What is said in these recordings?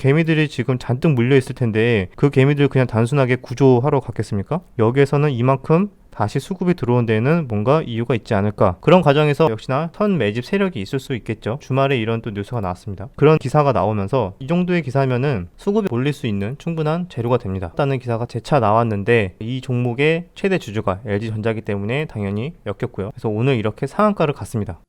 개미들이 지금 잔뜩 물려 있을 텐데 그 개미들 그냥 단순하게 구조하러 갔겠습니까? 여기에서는 이만큼 다시 수급이 들어온 데에는 뭔가 이유가 있지 않을까. 그런 과정에서 역시나 선 매집 세력이 있을 수 있겠죠. 주말에 이런 또 뉴스가 나왔습니다. 그런 기사가 나오면서 이 정도의 기사면은 수급이 올릴 수 있는 충분한 재료가 됩니다. 라는 기사가 재차 나왔는데 이 종목의 최대 주주가 LG전자이기 때문에 당연히 엮였고요. 그래서 오늘 이렇게 상한가를 갔습니다.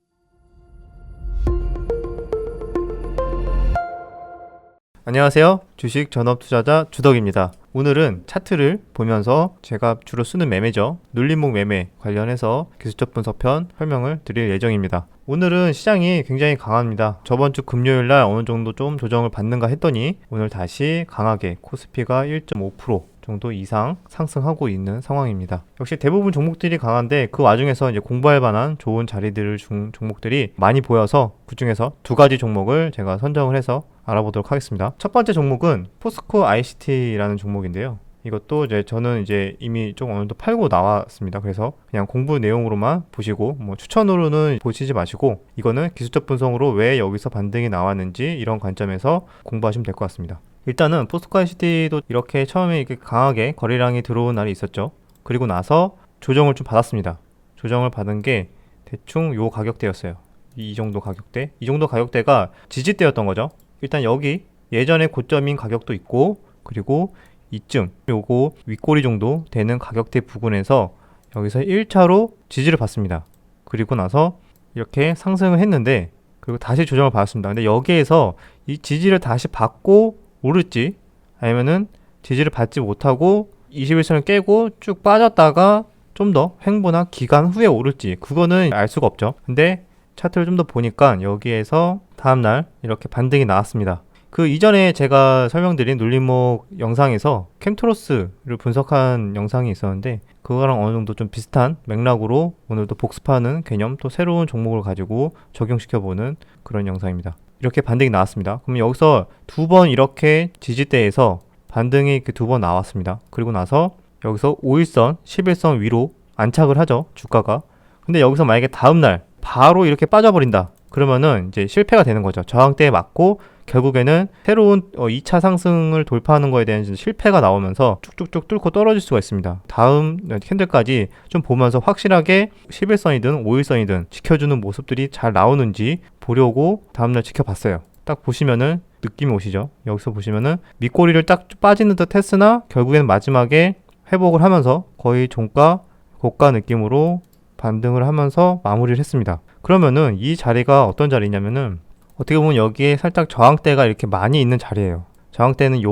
안녕하세요. 주식 전업투자자 주덕입니다. 오늘은 차트를 보면서 제가 주로 쓰는 매매죠. 눌림목 매매 관련해서 기술적 분석편 설명을 드릴 예정입니다. 오늘은 시장이 굉장히 강합니다. 저번 주 금요일날 어느 정도 좀 조정을 받는가 했더니 오늘 다시 강하게 코스피가 1.5% 정도 이상 상승하고 있는 상황입니다. 역시 대부분 종목들이 강한데 그 와중에서 이제 공부할 만한 좋은 자리들 종목들이 많이 보여서 그 중에서 두 가지 종목을 제가 선정을 해서 알아보도록 하겠습니다. 첫 번째 종목은 포스코 ICT라는 종목인데요. 이것도 저는 이미 좀 어느 정도 팔고 나왔습니다. 그래서 그냥 공부 내용으로만 보시고 추천으로는 보시지 마시고 이거는 기술적 분석으로 왜 여기서 반등이 나왔는지 이런 관점에서 공부하시면 될 것 같습니다. 일단은 포스코 ICT도 이렇게 처음에 이렇게 강하게 거래량이 들어온 날이 있었죠. 그리고 나서 조정을 좀 받았습니다. 조정을 받은 게 대충 요 가격대였어요. 이 정도 가격대. 이 정도 가격대가 지지대였던 거죠. 일단 여기 예전에 고점인 가격도 있고 그리고 이쯤 요거 윗꼬리 정도 되는 가격대 부근에서 여기서 1차로 지지를 받습니다. 그리고 나서 이렇게 상승을 했는데 그리고 다시 조정을 받았습니다. 근데 여기에서 이 지지를 다시 받고 오를지 아니면은 지지를 받지 못하고 21선을 깨고 쭉 빠졌다가 좀 더 횡보나 기간 후에 오를지 그거는 알 수가 없죠. 근데 차트를 좀 더 보니까 여기에서 다음날 이렇게 반등이 나왔습니다. 그 이전에 제가 설명드린 눌림목 영상에서 캠트로스를 분석한 영상이 있었는데 그거랑 어느 정도 좀 비슷한 맥락으로 오늘도 복습하는 개념 또 새로운 종목을 가지고 적용시켜보는 그런 영상입니다. 이렇게 반등이 나왔습니다. 그럼 여기서 두 번 이렇게 지지대에서 반등이 두 번 나왔습니다. 그리고 나서 여기서 5일선, 11선 위로 안착을 하죠. 주가가. 근데 여기서 만약에 다음날 바로 이렇게 빠져버린다. 그러면은 이제 실패가 되는 거죠. 저항대에 맞고 결국에는 새로운 2차 상승을 돌파하는 거에 대한 실패가 나오면서 쭉쭉쭉 뚫고 떨어질 수가 있습니다. 다음 캔들까지 좀 보면서 확실하게 11선이든 5일선이든 지켜주는 모습들이 잘 나오는지 보려고 다음날 지켜봤어요. 딱 보시면은 느낌이 오시죠? 여기서 보시면은 밑꼬리를 딱 빠지는 듯 했으나 결국에는 마지막에 회복을 하면서 거의 종가, 고가 느낌으로 반등을 하면서 마무리를 했습니다. 그러면은 이 자리가 어떤 자리냐면은 어떻게 보면 여기에 살짝 저항대가 이렇게 많이 있는 자리예요. 저항대는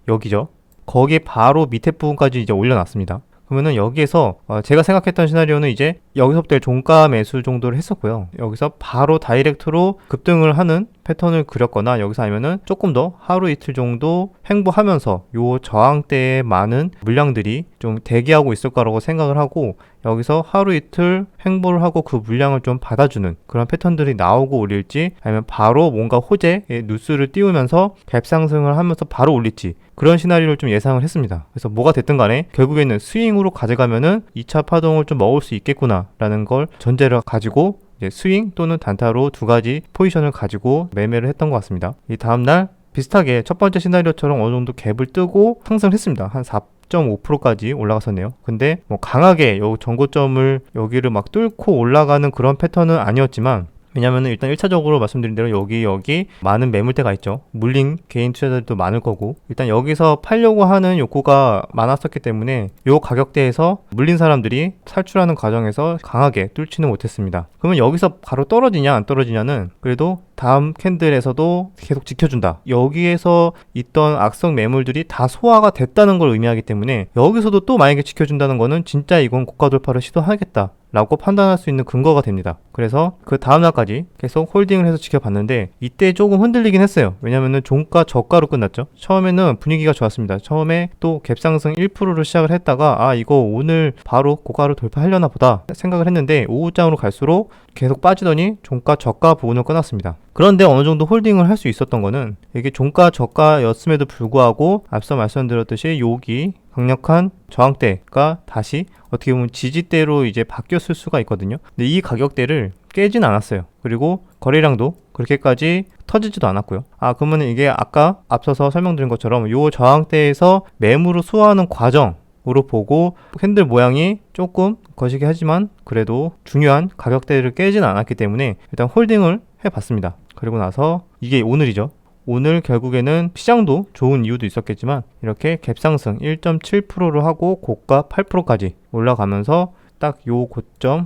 여기죠. 거기에 바로 밑에 부분까지 이제 올려놨습니다. 그러면은 여기에서 제가 생각했던 시나리오는 이제 여기서부터 종가 매수 정도를 했었고요. 여기서 바로 다이렉트로 급등을 하는 패턴을 그렸거나 여기서 아니면은 조금 더 하루 이틀 정도 횡보하면서 요 저항대에 많은 물량들이 좀 대기하고 있을 거라고 생각을 하고 여기서 하루 이틀 횡보를 하고 그 물량을 좀 받아주는 그런 패턴들이 나오고 올릴지 아니면 바로 뭔가 호재의 뉴스를 띄우면서 갭 상승을 하면서 바로 올릴지 그런 시나리오를 좀 예상을 했습니다. 그래서 뭐가 됐든 간에 결국에는 스윙으로 가져가면은 2차 파동을 좀 먹을 수 있겠구나 라는 걸 전제를 가지고 스윙 또는 단타로 두 가지 포지션을 가지고 매매를 했던 것 같습니다. 이 다음날 비슷하게 첫 번째 시나리오처럼 어느 정도 갭을 뜨고 상승을 했습니다. 한 4.5%까지 올라갔었네요. 근데 강하게 요 전고점을 여기를 막 뚫고 올라가는 그런 패턴은 아니었지만 왜냐면은 일단 1차적으로 말씀드린 대로 여기 많은 매물대가 있죠. 물린 개인 투자자들도 많을 거고 일단 여기서 팔려고 하는 욕구가 많았었기 때문에 요 가격대에서 물린 사람들이 탈출하는 과정에서 강하게 뚫지는 못했습니다. 그러면 여기서 바로 떨어지냐 안 떨어지냐는 그래도 다음 캔들에서도 계속 지켜준다. 여기에서 있던 악성 매물들이 다 소화가 됐다는 걸 의미하기 때문에 여기서도 또 만약에 지켜준다는 거는 진짜 이건 고가 돌파를 시도하겠다 라고 판단할 수 있는 근거가 됩니다. 그래서 그 다음날까지 계속 홀딩을 해서 지켜봤는데 이때 조금 흔들리긴 했어요. 왜냐면은 종가 저가로 끝났죠. 처음에는 분위기가 좋았습니다. 처음에 또 갭상승 1%로 시작을 했다가 이거 오늘 바로 고가를 돌파하려나 보다 생각을 했는데 오후장으로 갈수록 계속 빠지더니 종가 저가 부분을 끊었습니다. 그런데 어느 정도 홀딩을 할 수 있었던 거는 이게 종가 저가였음에도 불구하고 앞서 말씀드렸듯이 여기 강력한 저항대가 다시 어떻게 보면 지지대로 이제 바뀌었을 수가 있거든요. 근데 이 가격대를 깨진 않았어요. 그리고 거래량도 그렇게까지 터지지도 않았고요. 그러면 이게 아까 앞서서 설명드린 것처럼 이 저항대에서 매물을 수호하는 과정으로 보고 캔들 모양이 조금 거시기 하지만 그래도 중요한 가격대를 깨지는 않았기 때문에 일단 홀딩을 해봤습니다. 그리고 나서 이게 오늘이죠. 오늘 결국에는 시장도 좋은 이유도 있었겠지만 이렇게 갭상승 1.7%를 하고 고가 8%까지 올라가면서 딱 요 고점을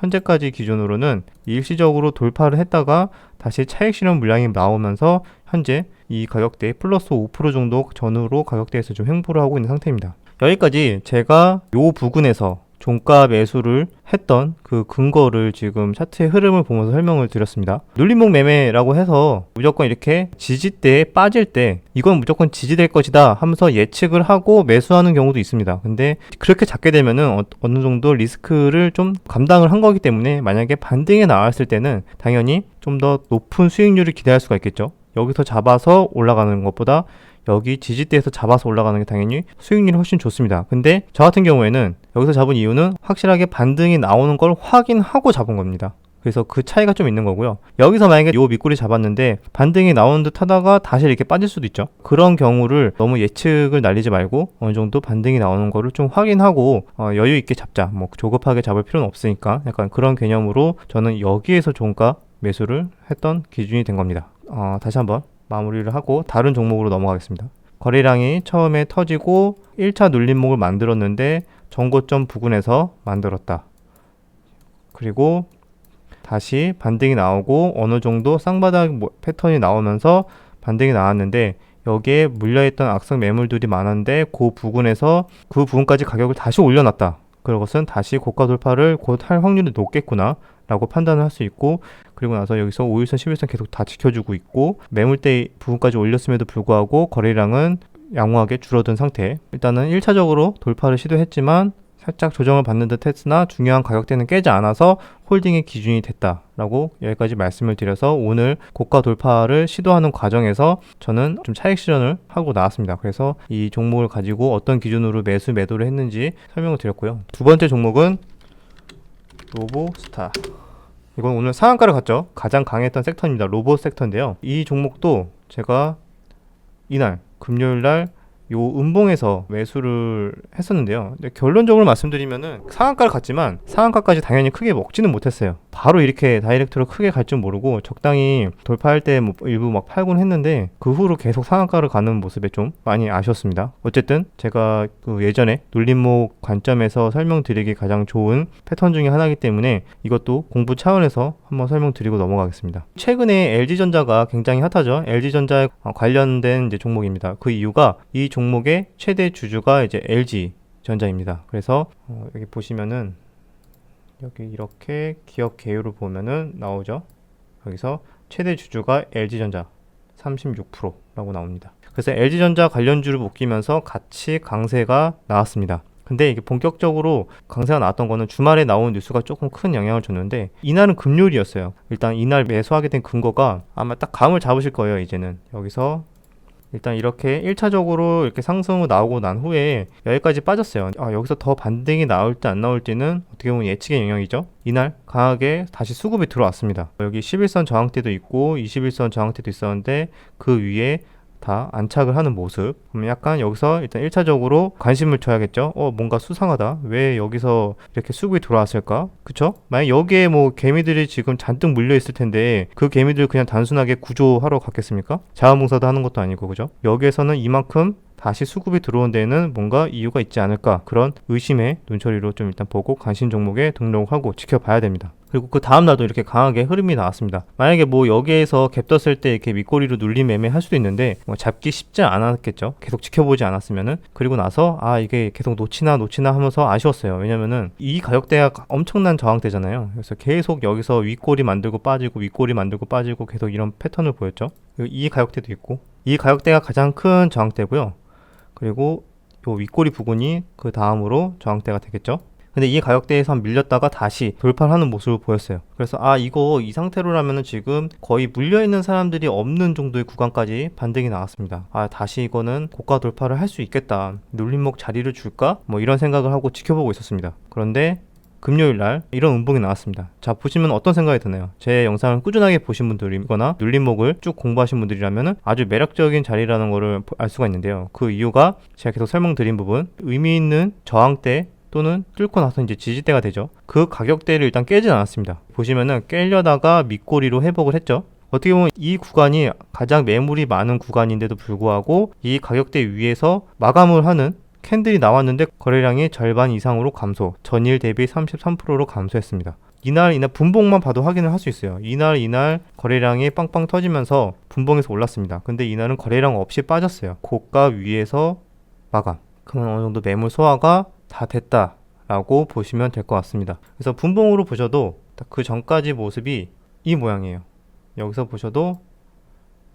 현재까지 기준으로는 일시적으로 돌파를 했다가 다시 차익 실현 물량이 나오면서 현재 이 가격대 플러스 5% 정도 전후로 가격대에서 좀 횡보를 하고 있는 상태입니다. 여기까지 제가 요 부근에서 종가 매수를 했던 그 근거를 지금 차트의 흐름을 보면서 설명을 드렸습니다. 눌림목 매매라고 해서 무조건 이렇게 지지대에 빠질 때 이건 무조건 지지될 것이다 하면서 예측을 하고 매수하는 경우도 있습니다. 근데 그렇게 잡게 되면은 어느 정도 리스크를 좀 감당을 한 거기 때문에 만약에 반등이 나왔을 때는 당연히 좀 더 높은 수익률을 기대할 수가 있겠죠. 여기서 잡아서 올라가는 것보다 여기 지지대에서 잡아서 올라가는 게 당연히 수익률이 훨씬 좋습니다. 근데 저 같은 경우에는 여기서 잡은 이유는 확실하게 반등이 나오는 걸 확인하고 잡은 겁니다. 그래서 그 차이가 좀 있는 거고요. 여기서 만약에 요 밑꼬리 잡았는데 반등이 나오는 듯 하다가 다시 이렇게 빠질 수도 있죠. 그런 경우를 너무 예측을 날리지 말고 어느 정도 반등이 나오는 거를 좀 확인하고 여유 있게 잡자. 뭐 조급하게 잡을 필요는 없으니까 약간 그런 개념으로 저는 여기에서 종가 매수를 했던 기준이 된 겁니다. 다시 한번 마무리를 하고 다른 종목으로 넘어가겠습니다. 거래량이 처음에 터지고 1차 눌림목을 만들었는데 전고점 부근에서 만들었다. 그리고 다시 반등이 나오고 어느 정도 쌍바닥 패턴이 나오면서 반등이 나왔는데 여기에 물려있던 악성 매물들이 많은데 그 부근에서 그 부분까지 가격을 다시 올려놨다. 그것은 다시 고가 돌파를 곧 할 확률이 높겠구나 라고 판단을 할 수 있고, 그리고 나서 여기서 5일선 11선 계속 다 지켜주고 있고 매물대 부분까지 올렸음에도 불구하고 거래량은 양호하게 줄어든 상태. 일단은 1차적으로 돌파를 시도했지만 살짝 조정을 받는 듯 했으나 중요한 가격대는 깨지 않아서 홀딩의 기준이 됐다라고 여기까지 말씀을 드려서 오늘 고가 돌파를 시도하는 과정에서 저는 좀 차익 실현을 하고 나왔습니다. 그래서 이 종목을 가지고 어떤 기준으로 매도를 했는지 설명을 드렸고요. 두 번째 종목은 로보스타. 이건 오늘 상한가를 갔죠. 가장 강했던 섹터입니다. 로봇 섹터인데요. 이 종목도 제가 이날 금요일날 요 음봉에서 매수를 했었는데요. 근데 결론적으로 말씀드리면은 상한가를 갔지만 상한가까지 당연히 크게 먹지는 못했어요. 바로 이렇게 다이렉트로 크게 갈 줄 모르고 적당히 돌파할 때 뭐 일부 막 팔곤 했는데 그 후로 계속 상한가를 가는 모습에 좀 많이 아쉬웠습니다. 어쨌든 제가 그 예전에 눌림목 관점에서 설명드리기 가장 좋은 패턴 중에 하나이기 때문에 이것도 공부 차원에서 한번 설명드리고 넘어가겠습니다. 최근에 LG전자가 굉장히 핫하죠. LG전자에 관련된 이제 종목입니다. 그 이유가 이 종목의 최대 주주가 이제 LG전자입니다. 그래서 여기 보시면은 여기 이렇게 기업 개요를 보면은 나오죠. 여기서 최대 주주가 LG전자 36%라고 나옵니다. 그래서 LG전자 관련주를 묶이면서 같이 강세가 나왔습니다. 근데 이게 본격적으로 강세가 나왔던 거는 주말에 나온 뉴스가 조금 큰 영향을 줬는데 이날은 금요일이었어요. 일단 이날 매수하게 된 근거가 아마 딱 감을 잡으실 거예요. 이제는 여기서 일단 이렇게 1차적으로 이렇게 상승으로 나오고 난 후에 여기까지 빠졌어요. 여기서 더 반등이 나올지 안 나올지는 어떻게 보면 예측의 영역이죠. 이날 강하게 다시 수급이 들어왔습니다. 여기 11선 저항대도 있고 21선 저항대도 있었는데 그 위에 다 안착을 하는 모습. 그러면 약간 여기서 일단 1차적으로 관심을 줘야겠죠. 뭔가 수상하다. 왜 여기서 이렇게 수급이 들어왔을까? 그쵸? 만약 여기에 뭐 개미들이 지금 잔뜩 물려 있을 텐데 그 개미들 그냥 단순하게 구조하러 갔겠습니까? 자원봉사도 하는 것도 아니고, 그죠? 여기에서는 이만큼 다시 수급이 들어온 데에는 뭔가 이유가 있지 않을까, 그런 의심의 눈초리로 좀 일단 보고 관심 종목에 등록하고 지켜봐야 됩니다. 그리고 그 다음날도 이렇게 강하게 흐름이 나왔습니다. 만약에 뭐 여기에서 갭 떴을 때 이렇게 밑꼬리로 눌림 매매 할 수도 있는데 뭐 잡기 쉽지 않았겠죠. 계속 지켜보지 않았으면은. 그리고 나서 이게 계속 놓치나 하면서 아쉬웠어요. 왜냐면은 이 가격대가 엄청난 저항대잖아요. 그래서 계속 여기서 윗꼬리 만들고 빠지고 윗꼬리 만들고 빠지고 계속 이런 패턴을 보였죠. 이 가격대도 있고 이 가격대가 가장 큰 저항대고요. 그리고 요 윗꼬리 부분이 그 다음으로 저항대가 되겠죠. 근데 이 가격대에서 밀렸다가 다시 돌파를 하는 모습을 보였어요. 그래서 이거 이 상태로라면은 지금 거의 물려있는 사람들이 없는 정도의 구간까지 반등이 나왔습니다. 다시 이거는 고가 돌파를 할 수 있겠다. 눌림목 자리를 줄까? 뭐 이런 생각을 하고 지켜보고 있었습니다. 그런데 금요일 날 이런 운봉이 나왔습니다. 자, 보시면 어떤 생각이 드나요? 제 영상을 꾸준하게 보신 분들이거나 눌림목을 쭉 공부하신 분들이라면 아주 매력적인 자리라는 거를 알 수가 있는데요. 그 이유가 제가 계속 설명드린 부분, 의미 있는 저항대 또는 뚫고 나서 이제 지지대가 되죠. 그 가격대를 일단 깨진 않았습니다. 보시면은 깨려다가 밑꼬리로 회복을 했죠. 어떻게 보면 이 구간이 가장 매물이 많은 구간인데도 불구하고 이 가격대 위에서 마감을 하는 캔들이 나왔는데 거래량이 절반 이상으로 감소, 전일 대비 33%로 감소했습니다. 이날 분봉만 봐도 확인을 할 수 있어요. 이날 거래량이 빵빵 터지면서 분봉에서 올랐습니다. 근데 이날은 거래량 없이 빠졌어요. 고가 위에서 마감. 그러면 어느 정도 매물 소화가 다 됐다라고 보시면 될 것 같습니다. 그래서 분봉으로 보셔도 그 전까지 모습이 이 모양이에요. 여기서 보셔도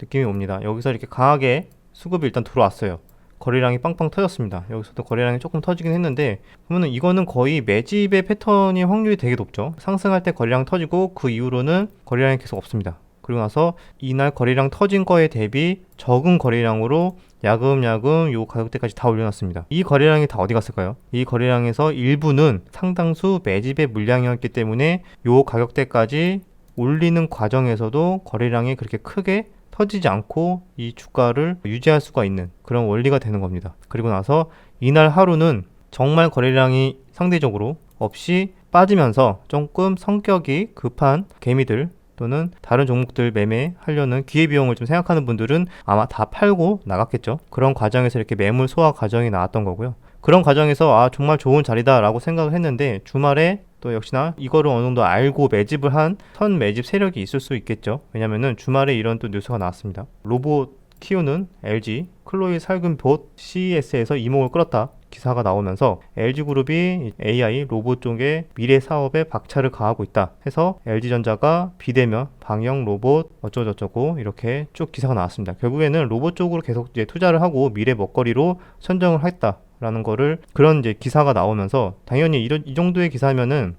느낌이 옵니다. 여기서 이렇게 강하게 수급이 일단 들어왔어요. 거래량이 빵빵 터졌습니다. 여기서도 거래량이 조금 터지긴 했는데, 그러면 이거는 거의 매집의 패턴이 확률이 되게 높죠. 상승할 때 거래량 터지고 그 이후로는 거래량이 계속 없습니다. 그리고 나서 이날 거래량 터진 거에 대비 적은 거래량으로 야금야금 요 가격대까지 다 올려놨습니다. 이 거래량이 다 어디 갔을까요? 이 거래량에서 일부는 상당수 매집의 물량이었기 때문에 요 가격대까지 올리는 과정에서도 거래량이 그렇게 크게 터지지 않고 이 주가를 유지할 수가 있는 그런 원리가 되는 겁니다. 그리고 나서 이날 하루는 정말 거래량이 상대적으로 없이 빠지면서 조금 성격이 급한 개미들 또는 다른 종목들 매매하려는 기회비용을 좀 생각하는 분들은 아마 다 팔고 나갔겠죠. 그런 과정에서 이렇게 매물 소화 과정이 나왔던 거고요. 그런 과정에서 정말 좋은 자리다 라고 생각을 했는데, 주말에 또 역시나 이거를 어느 정도 알고 매집을 한 선 매집 세력이 있을 수 있겠죠. 왜냐면은 주말에 이런 또 뉴스가 나왔습니다. 로봇 키우는 LG 클로이 살금봇 CES에서 이목을 끌었다 기사가 나오면서 LG그룹이 AI 로봇 쪽에 미래 사업에 박차를 가하고 있다 해서 LG전자가 비대면 방영 로봇 어쩌고저쩌고 이렇게 쭉 기사가 나왔습니다. 결국에는 로봇 쪽으로 계속 이제 투자를 하고 미래 먹거리로 선정을 했다 라는 거를, 그런 이제 기사가 나오면서 당연히 이 정도의 기사면은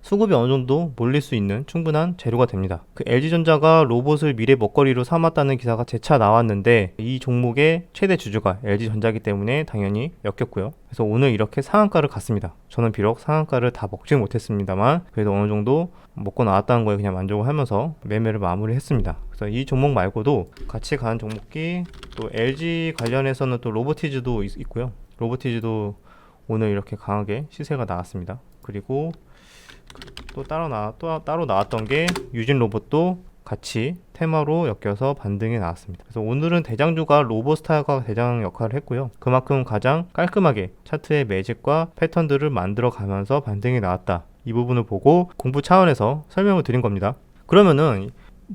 수급이 어느 정도 몰릴 수 있는 충분한 재료가 됩니다. 그 LG전자가 로봇을 미래 먹거리로 삼았다는 기사가 재차 나왔는데 이 종목의 최대 주주가 LG전자이기 때문에 당연히 엮였고요. 그래서 오늘 이렇게 상한가를 갔습니다. 저는 비록 상한가를 다 먹지는 못했습니다만 그래도 어느 정도 먹고 나왔다는 거에 그냥 만족을 하면서 매매를 마무리했습니다. 그래서 이 종목 말고도 같이 가는 종목이 또 LG 관련해서는 또 로보티즈도 있고요. 로보티즈도 오늘 이렇게 강하게 시세가 나왔습니다. 그리고 또 따로 나왔던 게 유진로봇도 같이 테마로 엮여서 반등이 나왔습니다. 그래서 오늘은 대장주가 로보스타가 대장 역할을 했고요. 그만큼 가장 깔끔하게 차트의 매집과 패턴들을 만들어 가면서 반등이 나왔다. 이 부분을 보고 공부 차원에서 설명을 드린 겁니다. 그러면은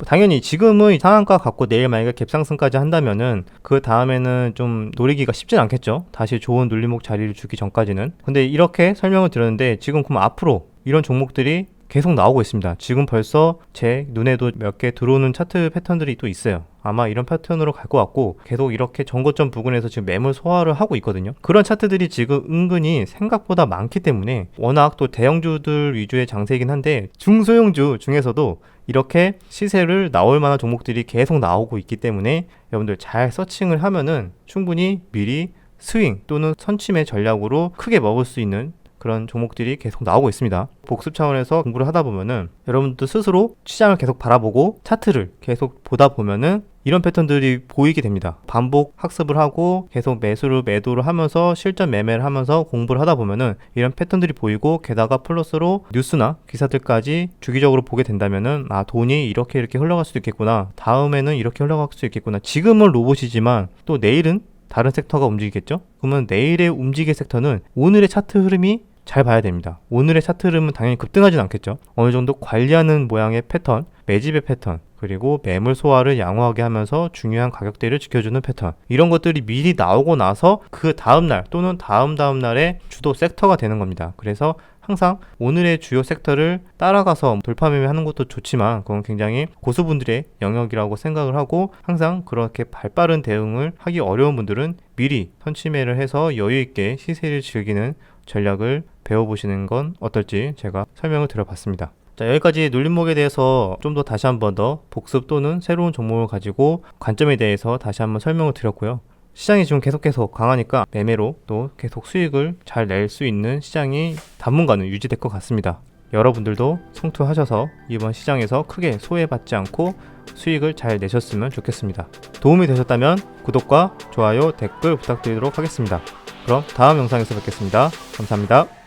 당연히 지금의 상한가 갖고 내일 만약에 갭상승까지 한다면은 그 다음에는 좀 노리기가 쉽진 않겠죠. 다시 좋은 눌림목 자리를 주기 전까지는. 근데 이렇게 설명을 드렸는데 지금 그럼 앞으로 이런 종목들이 계속 나오고 있습니다. 지금 벌써 제 눈에도 몇 개 들어오는 차트 패턴들이 또 있어요. 아마 이런 패턴으로 갈 것 같고 계속 이렇게 전고점 부근에서 지금 매물 소화를 하고 있거든요. 그런 차트들이 지금 은근히 생각보다 많기 때문에 워낙 또 대형주들 위주의 장세이긴 한데 중소형주 중에서도 이렇게 시세를 나올 만한 종목들이 계속 나오고 있기 때문에 여러분들 잘 서칭을 하면은 충분히 미리 스윙 또는 선침의 전략으로 크게 먹을 수 있는 그런 종목들이 계속 나오고 있습니다. 복습 차원에서 공부를 하다 보면은 여러분도 스스로 시장을 계속 바라보고 차트를 계속 보다 보면은 이런 패턴들이 보이게 됩니다. 반복 학습을 하고 계속 매도를 하면서 실전 매매를 하면서 공부를 하다 보면은 이런 패턴들이 보이고, 게다가 플러스로 뉴스나 기사들까지 주기적으로 보게 된다면은 돈이 이렇게 흘러갈 수도 있겠구나, 다음에는 이렇게 흘러갈 수 있겠구나. 지금은 로봇이지만 또 내일은 다른 섹터가 움직이겠죠? 그러면 내일의 움직일 섹터는 오늘의 차트 흐름이 잘 봐야 됩니다. 오늘의 차트 흐름은 당연히 급등하진 않겠죠. 어느 정도 관리하는 모양의 패턴, 매집의 패턴, 그리고 매물 소화를 양호하게 하면서 중요한 가격대를 지켜주는 패턴, 이런 것들이 미리 나오고 나서 그 다음날 또는 다음 날의 주도 섹터가 되는 겁니다. 그래서 항상 오늘의 주요 섹터를 따라가서 돌파 매매하는 것도 좋지만 그건 굉장히 고수분들의 영역이라고 생각을 하고, 항상 그렇게 발빠른 대응을 하기 어려운 분들은 미리 선취매를 해서 여유있게 시세를 즐기는 전략을 배워보시는 건 어떨지 제가 설명을 드려봤습니다. 자, 여기까지 눌림목에 대해서 좀 더 다시 한 번 더 복습 또는 새로운 종목을 가지고 관점에 대해서 다시 한번 설명을 드렸고요. 시장이 지금 계속 강하니까 매매로 또 계속 수익을 잘 낼 수 있는 시장이 당분간은 유지될 것 같습니다. 여러분들도 성투하셔서 이번 시장에서 크게 소외받지 않고 수익을 잘 내셨으면 좋겠습니다. 도움이 되셨다면 구독과 좋아요, 댓글 부탁드리도록 하겠습니다. 그럼 다음 영상에서 뵙겠습니다. 감사합니다.